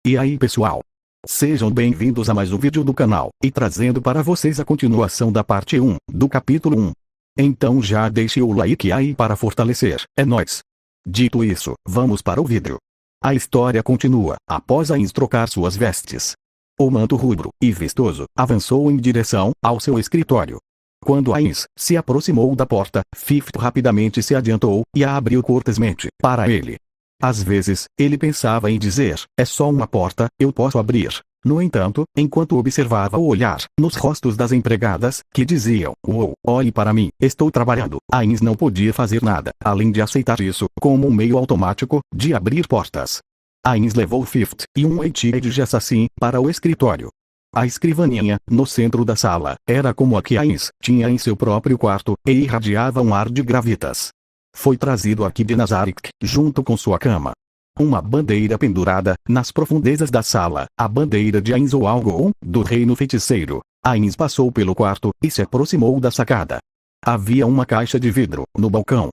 E aí pessoal? Sejam bem-vindos a mais um vídeo do canal, e trazendo para vocês a continuação da parte 1, do capítulo 1. Então já deixe o like aí para fortalecer, é nóis! Dito isso, vamos para o vídeo. A história continua, após Ainz trocar suas vestes. O manto rubro e vistoso avançou em direção ao seu escritório. Quando Ainz se aproximou da porta, Fifth rapidamente se adiantou e a abriu cortesmente para ele. Às vezes, ele pensava em dizer, é só uma porta, eu posso abrir. No entanto, enquanto observava o olhar nos rostos das empregadas, que diziam, uou, olhe para mim, estou trabalhando, Ainz não podia fazer nada, além de aceitar isso, como um meio automático, de abrir portas. Ainz levou Fifth e um Edge Assassin para o escritório. A escrivaninha, no centro da sala, era como a que Ainz tinha em seu próprio quarto, e irradiava um ar de gravitas. Foi trazido aqui de Nazarick, junto com sua cama. Uma bandeira pendurada, nas profundezas da sala, a bandeira de Ainz ou algo do reino feiticeiro. Ainz passou pelo quarto, e se aproximou da sacada. Havia uma caixa de vidro, no balcão.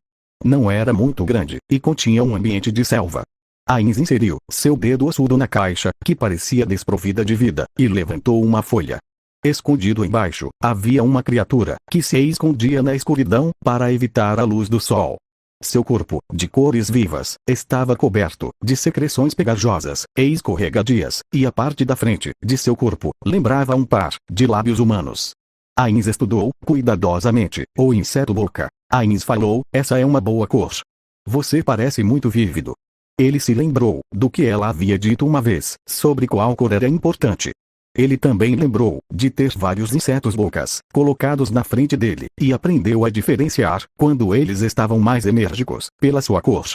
Não era muito grande, e continha um ambiente de selva. Ainz inseriu seu dedo ossudo na caixa, que parecia desprovida de vida, e levantou uma folha. Escondido embaixo, havia uma criatura, que se escondia na escuridão, para evitar a luz do sol. Seu corpo, de cores vivas, estava coberto de secreções pegajosas e escorregadias, e a parte da frente de seu corpo lembrava um par de lábios humanos. Ainz estudou cuidadosamente o inseto-boca. Ainz falou, essa é uma boa cor. Você parece muito vívido. Ele se lembrou do que ela havia dito uma vez, sobre qual cor era importante. Ele também lembrou de ter vários insetos-bocas colocados na frente dele, e aprendeu a diferenciar, quando eles estavam mais enérgicos, pela sua cor.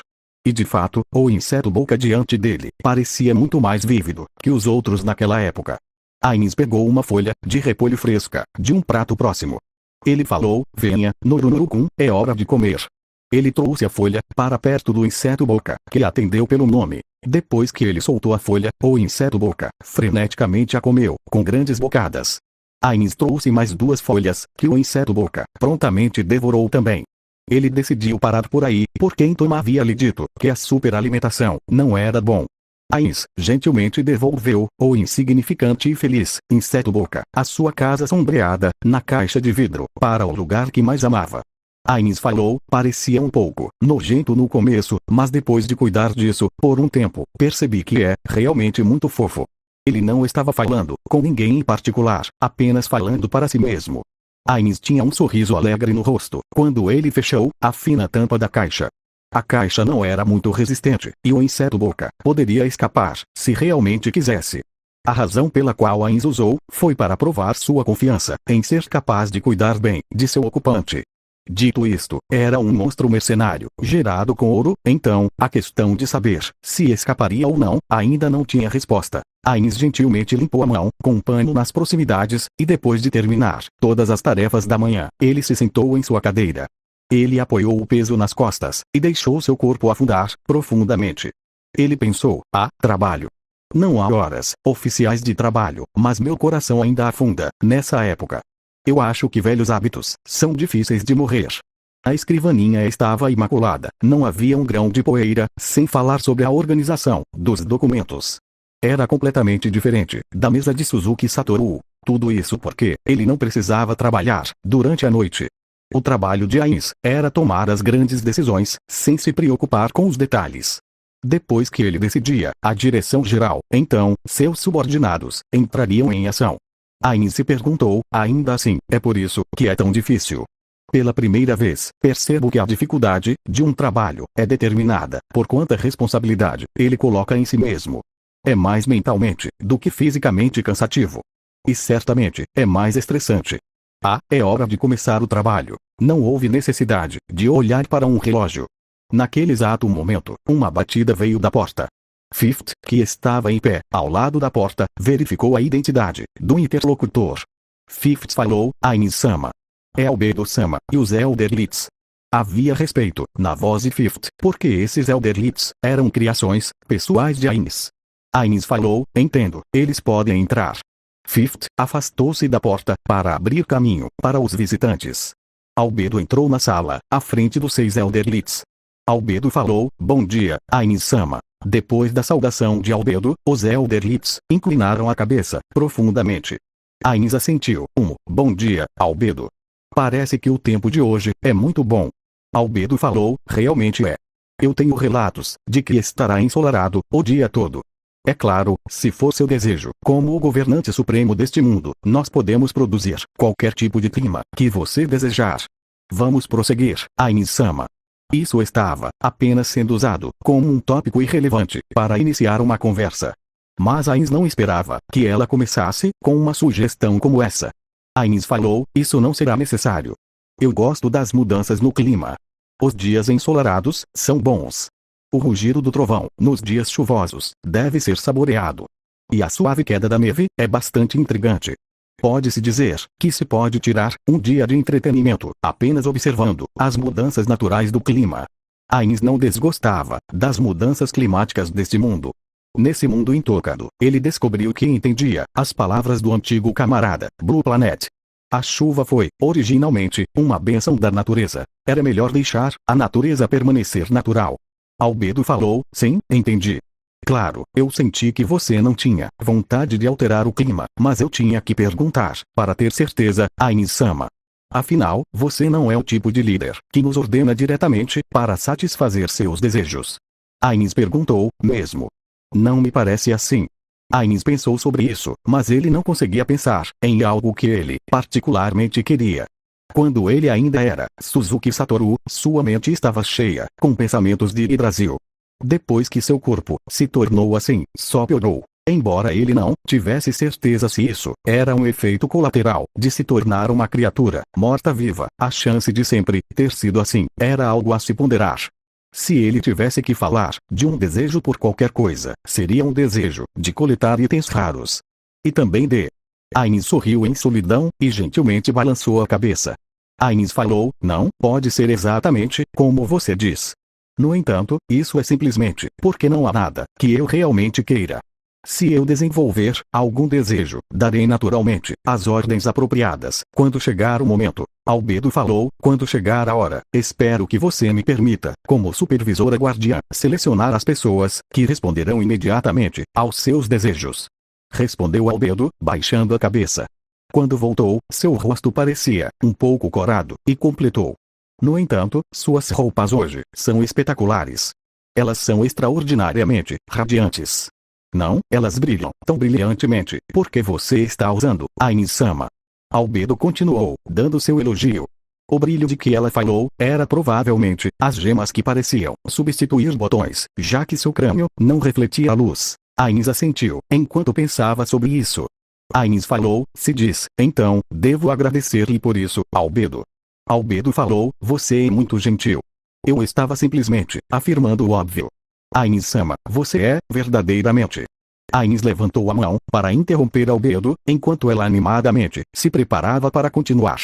E de fato, o inseto-boca diante dele parecia muito mais vívido que os outros naquela época. Ainz pegou uma folha de repolho fresca de um prato próximo. Ele falou, venha, Norurucum, é hora de comer. Ele trouxe a folha para perto do inseto-boca, que atendeu pelo nome. Depois que ele soltou a folha, o inseto-boca freneticamente a comeu, com grandes bocadas. Ainz trouxe mais 2 folhas, que o inseto-boca prontamente devorou também. Ele decidiu parar por aí, porque Tom havia lhe dito que a superalimentação não era bom. Ainz gentilmente devolveu o insignificante e feliz inseto-boca à sua casa sombreada, na caixa de vidro, para o lugar que mais amava. Ainz falou, parecia um pouco nojento no começo, mas depois de cuidar disso, por um tempo, percebi que é realmente muito fofo. Ele não estava falando com ninguém em particular, apenas falando para si mesmo. Ainz tinha um sorriso alegre no rosto, quando ele fechou a fina tampa da caixa. A caixa não era muito resistente, e o inseto-boca poderia escapar, se realmente quisesse. A razão pela qual Ainz usou, foi para provar sua confiança em ser capaz de cuidar bem de seu ocupante. Dito isto, era um monstro mercenário, gerado com ouro, então, a questão de saber se escaparia ou não, ainda não tinha resposta. Ainz gentilmente limpou a mão com um pano nas proximidades, e depois de terminar todas as tarefas da manhã, ele se sentou em sua cadeira. Ele apoiou o peso nas costas, e deixou seu corpo afundar, profundamente. Ele pensou, trabalho. Não há horas oficiais de trabalho, mas meu coração ainda afunda, nessa época. Eu acho que velhos hábitos são difíceis de morrer. A escrivaninha estava imaculada, não havia um grão de poeira, sem falar sobre a organização dos documentos. Era completamente diferente da mesa de Suzuki Satoru. Tudo isso porque ele não precisava trabalhar durante a noite. O trabalho de Ainz era tomar as grandes decisões, sem se preocupar com os detalhes. Depois que ele decidia a direção geral, então, seus subordinados entrariam em ação. Ainz se perguntou, ainda assim, é por isso que é tão difícil. Pela primeira vez, percebo que a dificuldade de um trabalho é determinada por quanta responsabilidade ele coloca em si mesmo. É mais mentalmente do que fisicamente cansativo. E certamente, é mais estressante. É hora de começar o trabalho. Não houve necessidade de olhar para um relógio. Naquele exato momento, uma batida veio da porta. Fifth, que estava em pé, ao lado da porta, verificou a identidade do interlocutor. Fifth falou, Ainz-sama. É Albedo-sama, e os Elderlits. Havia respeito na voz de Fifth, porque esses Elderlits eram criações pessoais de Ainz. Ainz falou, entendo, eles podem entrar. Fifth afastou-se da porta, para abrir caminho para os visitantes. Albedo entrou na sala, à frente dos 6 Elderlits. Albedo falou, bom dia, Ainz-sama. Depois da saudação de Albedo, os Elderlits inclinaram a cabeça, profundamente. Ainz assentiu. Bom dia, Albedo. Parece que o tempo de hoje é muito bom. Albedo falou, realmente é. Eu tenho relatos de que estará ensolarado o dia todo. É claro, se for seu desejo, como o governante supremo deste mundo, nós podemos produzir qualquer tipo de clima que você desejar. Vamos prosseguir, Ainz-sama. Isso estava apenas sendo usado como um tópico irrelevante para iniciar uma conversa. Mas Ainz não esperava que ela começasse com uma sugestão como essa. Ainz falou, isso não será necessário. Eu gosto das mudanças no clima. Os dias ensolarados são bons. O rugido do trovão, nos dias chuvosos, deve ser saboreado. E a suave queda da neve é bastante intrigante. Pode-se dizer que se pode tirar um dia de entretenimento apenas observando as mudanças naturais do clima. Ainz não desgostava das mudanças climáticas deste mundo. Nesse mundo intocado, ele descobriu que entendia as palavras do antigo camarada, Blue Planet. A chuva foi, originalmente, uma bênção da natureza. Era melhor deixar a natureza permanecer natural. Albedo falou, sim, entendi. Claro, eu senti que você não tinha vontade de alterar o clima, mas eu tinha que perguntar, para ter certeza, Ainz-sama. Afinal, você não é o tipo de líder que nos ordena diretamente para satisfazer seus desejos. Ainz perguntou, mesmo. Não me parece assim. Ainz pensou sobre isso, mas ele não conseguia pensar em algo que ele particularmente queria. Quando ele ainda era Suzuki Satoru, sua mente estava cheia com pensamentos de Yggdrasil. Depois que seu corpo se tornou assim, só piorou. Embora ele não tivesse certeza se isso era um efeito colateral de se tornar uma criatura morta-viva, a chance de sempre ter sido assim era algo a se ponderar. Se ele tivesse que falar de um desejo por qualquer coisa, seria um desejo de coletar itens raros. E também de... Ainz sorriu em solidão e gentilmente balançou a cabeça. Ainz falou, não pode ser exatamente como você diz. No entanto, isso é simplesmente porque não há nada que eu realmente queira. Se eu desenvolver algum desejo, darei naturalmente as ordens apropriadas quando chegar o momento. Albedo falou, quando chegar a hora, espero que você me permita, como supervisora guardiã, selecionar as pessoas que responderão imediatamente aos seus desejos. Respondeu Albedo, baixando a cabeça. Quando voltou, seu rosto parecia um pouco corado, e completou. No entanto, suas roupas hoje são espetaculares. Elas são extraordinariamente radiantes. Não, elas brilham tão brilhantemente, porque você está usando Ainz-sama. Albedo continuou, dando seu elogio. O brilho de que ela falou era provavelmente as gemas que pareciam substituir botões, já que seu crânio não refletia a luz. Ainz assentiu, enquanto pensava sobre isso. Ainz falou, se diz, então, devo agradecer-lhe por isso, Albedo. Albedo falou, você é muito gentil. Eu estava simplesmente afirmando o óbvio. Ainz-sama, você é, verdadeiramente. Ainz levantou a mão para interromper Albedo, enquanto ela animadamente se preparava para continuar.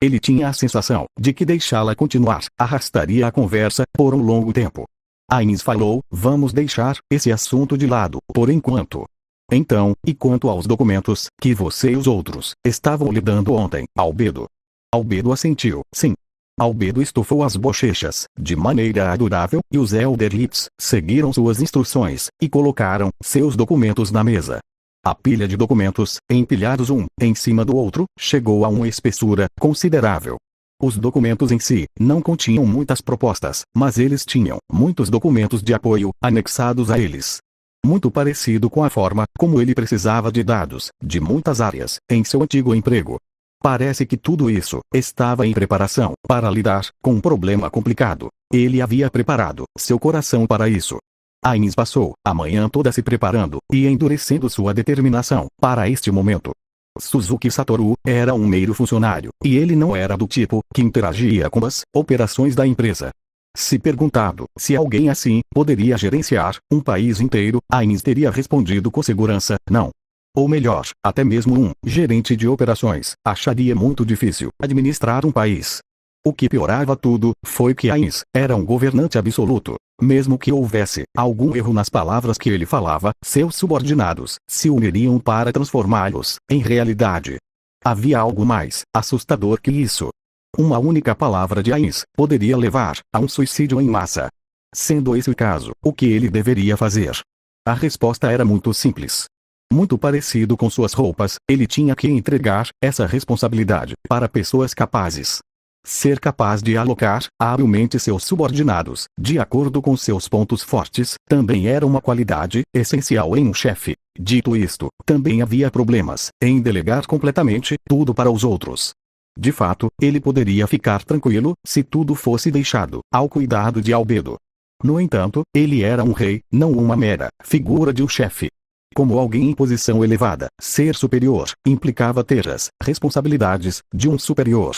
Ele tinha a sensação de que deixá-la continuar arrastaria a conversa por um longo tempo. Ainz falou, vamos deixar esse assunto de lado, por enquanto. Então, e quanto aos documentos que você e os outros estavam lidando ontem, Albedo? Albedo assentiu, sim. Albedo estufou as bochechas, de maneira adorável, e os Elderlits seguiram suas instruções, e colocaram seus documentos na mesa. A pilha de documentos, empilhados um em cima do outro, chegou a uma espessura considerável. Os documentos em si não continham muitas propostas, mas eles tinham muitos documentos de apoio anexados a eles. Muito parecido com a forma como ele precisava de dados de muitas áreas em seu antigo emprego. Parece que tudo isso estava em preparação para lidar com um problema complicado. Ele havia preparado seu coração para isso. Ainz passou a manhã toda se preparando e endurecendo sua determinação para este momento. Suzuki Satoru era um mero funcionário, e ele não era do tipo que interagia com as operações da empresa. Se perguntado se alguém assim poderia gerenciar um país inteiro, Ainz teria respondido com segurança, não. Ou melhor, até mesmo um gerente de operações acharia muito difícil administrar um país. O que piorava tudo foi que Ainz era um governante absoluto. Mesmo que houvesse algum erro nas palavras que ele falava, seus subordinados se uniriam para transformá-los em realidade. Havia algo mais assustador que isso. Uma única palavra de Ainz poderia levar a um suicídio em massa. Sendo esse o caso, o que ele deveria fazer? A resposta era muito simples. Muito parecido com suas roupas, ele tinha que entregar essa responsabilidade para pessoas capazes. Ser capaz de alocar habilmente seus subordinados, de acordo com seus pontos fortes, também era uma qualidade essencial em um chefe. Dito isto, também havia problemas em delegar completamente tudo para os outros. De fato, ele poderia ficar tranquilo se tudo fosse deixado ao cuidado de Albedo. No entanto, ele era um rei, não uma mera figura de um chefe. Como alguém em posição elevada, ser superior implicava ter as responsabilidades de um superior.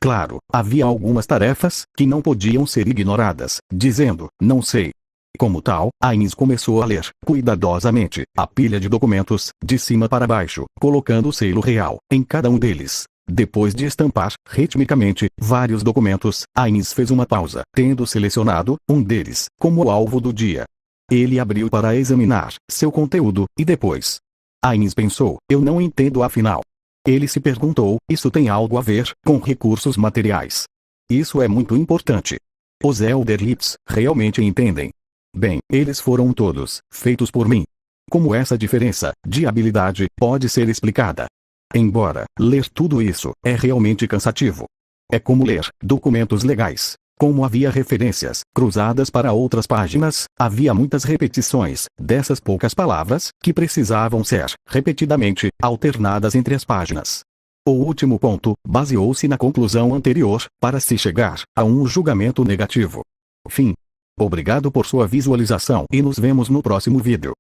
Claro, havia algumas tarefas que não podiam ser ignoradas, dizendo, não sei. Como tal, Ainz começou a ler, cuidadosamente, a pilha de documentos, de cima para baixo, colocando o selo real em cada um deles. Depois de estampar, ritmicamente, vários documentos, Ainz fez uma pausa, tendo selecionado um deles como alvo do dia. Ele abriu para examinar seu conteúdo, e depois. Ainz pensou, eu não entendo afinal. Ele se perguntou, isso tem algo a ver com recursos materiais? Isso é muito importante. Os Elderlits realmente entendem. Bem, eles foram todos feitos por mim. Como essa diferença de habilidade pode ser explicada? Embora ler tudo isso é realmente cansativo. É como ler documentos legais. Como havia referências cruzadas para outras páginas, havia muitas repetições dessas poucas palavras que precisavam ser repetidamente alternadas entre as páginas. O último ponto baseou-se na conclusão anterior para se chegar a um julgamento negativo. Fim. Obrigado por sua visualização e nos vemos no próximo vídeo.